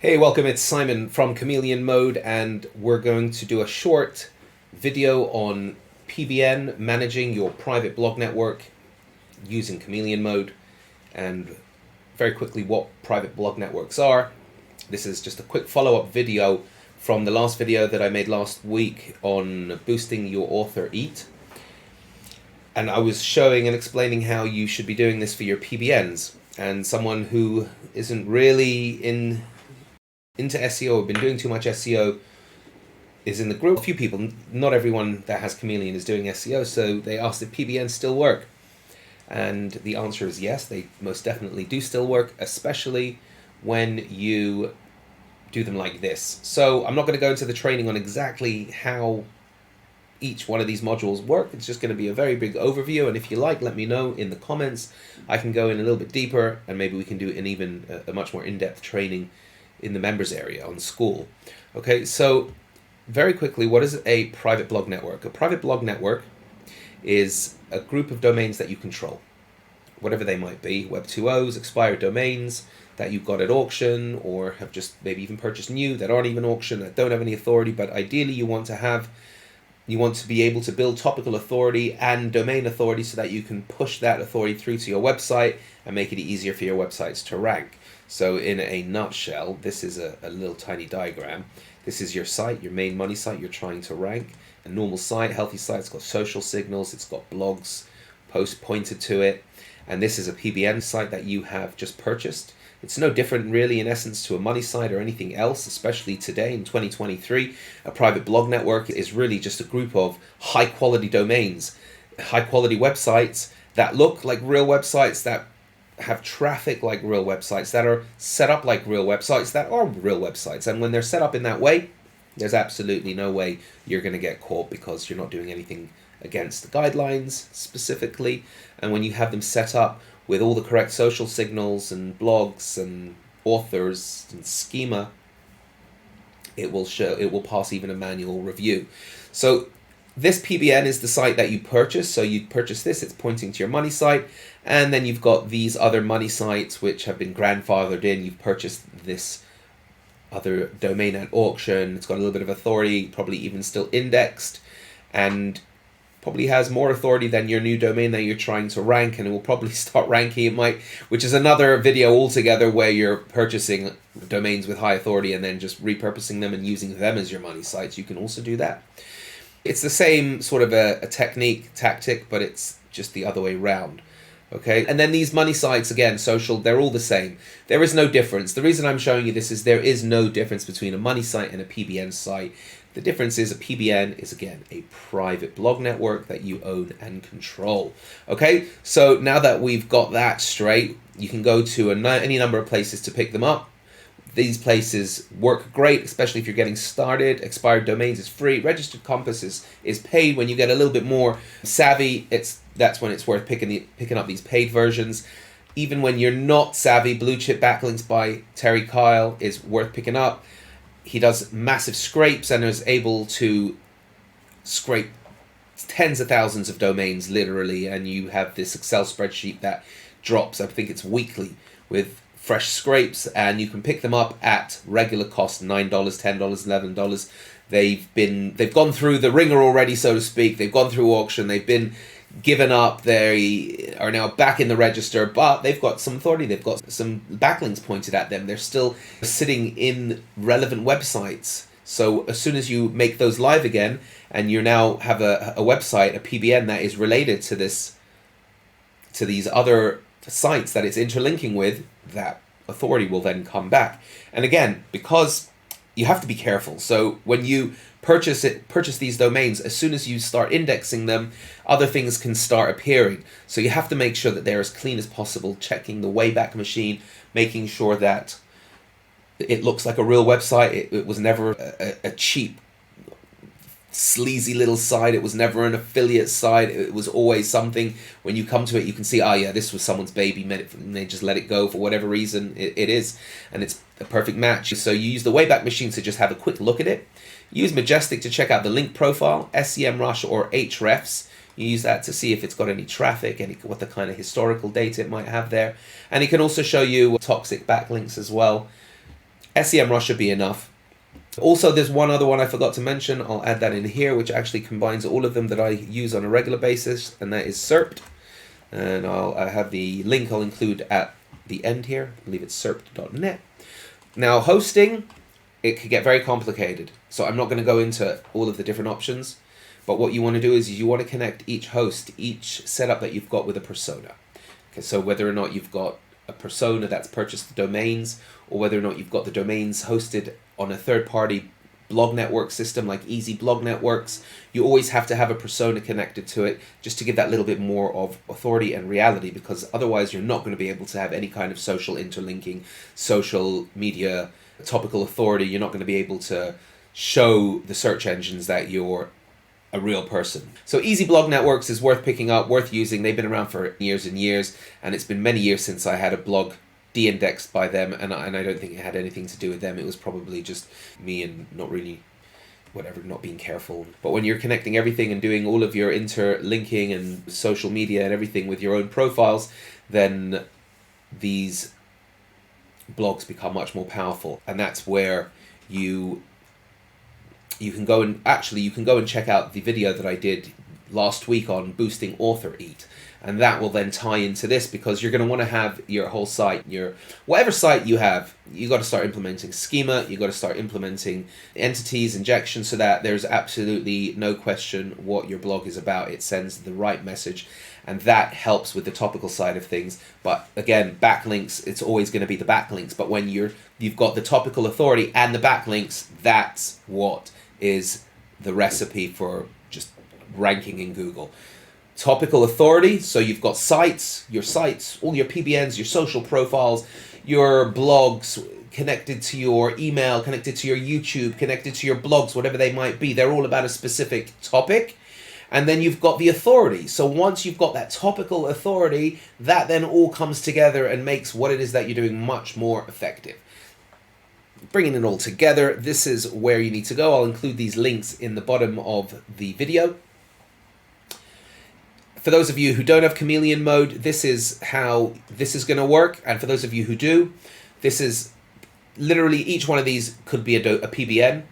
Hey, welcome, it's Simon from Chameleon Mode, and we're going to do a short video on PBN, managing your private blog network using Chameleon Mode, and very quickly what private blog networks are. This is just a quick follow-up video from the last video that I made last week on boosting your author EAT. And I was showing and explaining how you should be doing this for your PBNs, and someone who isn't really into SEO, have been doing too much SEO, is in the group. A few people, not everyone that has Chameleon is doing SEO, so they asked if PBNs still work. And the answer is yes, they most definitely do still work, especially when you do them like this. So I'm not going to go into the training on exactly how each one of these modules work. It's just going to be a very big overview, and if you like, let me know in the comments. I can go in a little bit deeper, and maybe we can do an even a much more in-depth training in the members area on School. Okay, so very quickly, what is a private blog network? A private blog network is a group of domains that you control, whatever they might be, Web 2.0s, expired domains that you've got at auction, or have just maybe even purchased new that aren't even auction, that don't have any authority, but ideally you want to be able to build topical authority and domain authority so that you can push that authority through to your website and make it easier for your websites to rank. So in a nutshell, this is a little tiny diagram. This is your site, your main money site you're trying to rank. A normal site, healthy site, it's got social signals, it's got blogs, posts pointed to it. And this is a PBN site that you have just purchased. It's no different really in essence to a money site or anything else, especially today in 2023. A private blog network is really just a group of high quality domains, high quality websites that look like real websites, that have traffic like real websites, that are set up like real websites, that are real websites. And when they're set up in that way, there's absolutely no way you're going to get caught, because you're not doing anything against the guidelines specifically. And when you have them set up with all the correct social signals and blogs and authors and schema, it will pass even a manual review. So this PBN is the site that you purchase. So you purchase this, it's pointing to your money site, and then you've got these other money sites which have been grandfathered in. You've purchased this other domain at auction, it's got a little bit of authority, probably even still indexed, and probably has more authority than your new domain that you're trying to rank, and it will probably start ranking. It might, which is another video altogether, where you're purchasing domains with high authority and then just repurposing them and using them as your money sites. You can also do that. It's the same sort of a tactic, but it's just the other way around. Okay, and then these money sites, again, social, they're all the same. There is no difference. The reason I'm showing you this is there is no difference between a money site and a PBN site. The difference is a PBN is, again, a private blog network that you own and control. Okay, so now that we've got that straight, you can go to any number of places to pick them up. These places work great, especially if you're getting started. Expired domains is free. Registered Compass is paid. When you get a little bit more savvy, that's when it's worth picking up these paid versions. Even when you're not savvy, Blue Chip Backlinks by Terry Kyle is worth picking up. He does massive scrapes and is able to scrape tens of thousands of domains literally, and you have this Excel spreadsheet that drops, I think it's weekly, with fresh scrapes, and you can pick them up at regular cost, $9, $10, $11. They've gone through the ringer already, so to speak. They've gone through auction, they've been given up, they are now back in the register, but they've got some authority, they've got some backlinks pointed at them, they're still sitting in relevant websites. So as soon as you make those live again, and you now have a website, a PBN that is related to these other sites that it's interlinking with, that authority will then come back. And again, because you have to be careful. So when you purchase these domains, as soon as you start indexing them, other things can start appearing. So you have to make sure that they're as clean as possible, checking the Wayback Machine, making sure that it looks like a real website. It was never a cheap, sleazy little site. It was never an affiliate site. It was always something, when you come to it, you can see, oh yeah, this was someone's baby, and they just let it go for whatever reason it is, and it's a perfect match. So you use the Wayback Machine to just have a quick look at it. Use Majestic to check out the link profile, SEMrush or Hrefs. You use that to see if it's got any traffic, what the kind of historical data it might have there. And it can also show you toxic backlinks as well. SEMrush should be enough. Also, there's one other one I forgot to mention. I'll add that in here, which actually combines all of them that I use on a regular basis, and that is SERPed. And I have the link I'll include at the end here. I believe it's serped.net. Now, hosting, it could get very complicated. So I'm not going to go into all of the different options. But what you want to do is you want to connect each host, each setup that you've got with a persona. Okay, so whether or not you've got a persona that's purchased the domains, or whether or not you've got the domains hosted on a third-party blog network system like Easy Blog Networks, you always have to have a persona connected to it just to give that little bit more of authority and reality, because otherwise you're not going to be able to have any kind of social interlinking, social media, topical authority. You're not going to be able to show the search engines that you're a real person. So Easy Blog Networks is worth picking up, worth using. They've been around for years and years, and it's been many years since I had a blog de-indexed by them, and I don't think it had anything to do with them. It was probably just me and not being careful. But when you're connecting everything and doing all of your interlinking and social media and everything with your own profiles, then these blogs become much more powerful. And that's where you can go and check out the video that I did last week on boosting author eat. And that will then tie into this, because you're going to want to have your whole site, whatever site you have, you got to start implementing schema, you got to start implementing entities, injections, so that there's absolutely no question what your blog is about. It sends the right message, and that helps with the topical side of things. But again, backlinks, it's always going to be the backlinks. But when you've got the topical authority and the backlinks, that's what is the recipe for just ranking in Google. Topical authority, so you've got your sites, all your PBNs, your social profiles, your blogs connected to your email, connected to your YouTube, connected to your blogs, whatever they might be. They're all about a specific topic. And then you've got the authority. So once you've got that topical authority, that then all comes together and makes what it is that you're doing much more effective. Bringing it all together, this is where you need to go. I'll include these links in the bottom of the video. For those of you who don't have Chameleon mode, this is how this is going to work. And for those of you who do, this is literally, each one of these could be a PBN.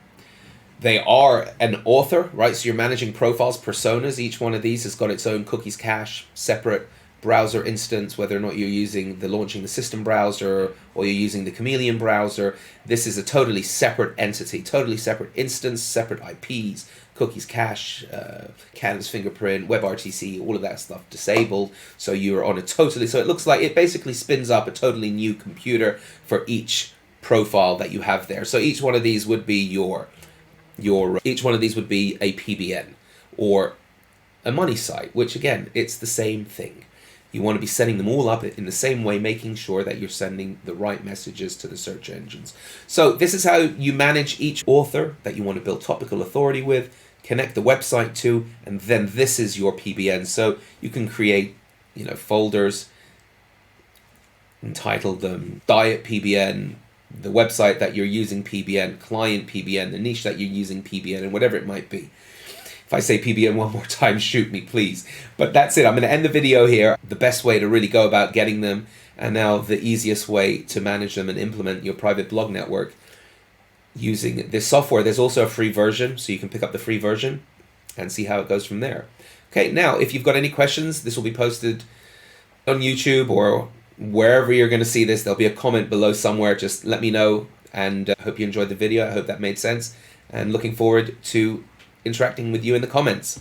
They are an author, right? So you're managing profiles, personas. Each one of these has got its own cookies cache, separate browser instance, whether or not you're using the launching the system browser or you're using the Chameleon browser. This is a totally separate entity, totally separate instance, separate IPs, cookies cache, Canvas fingerprint, WebRTC, all of that stuff disabled. So you're on so it looks like it basically spins up a totally new computer for each profile that you have there. So each one of these would be each one of these would be a PBN or a money site, which again, it's the same thing. You want to be setting them all up in the same way, making sure that you're sending the right messages to the search engines. So this is how you manage each author that you want to build topical authority with, connect the website to, and then this is your PBN. So you can create, folders, entitle them Diet PBN, the website that you're using PBN, client PBN, the niche that you're using PBN, and whatever it might be. If I say PBN one more time, shoot me, please. But that's it. I'm going to end the video here. The best way to really go about getting them, and now the easiest way to manage them and implement your private blog network using this software. There's also a free version, so you can pick up the free version and see how it goes from there. Okay, now, if you've got any questions, this will be posted on YouTube or wherever you're going to see this. There'll be a comment below somewhere. Just let me know, and I hope you enjoyed the video. I hope that made sense, and looking forward to interacting with you in the comments.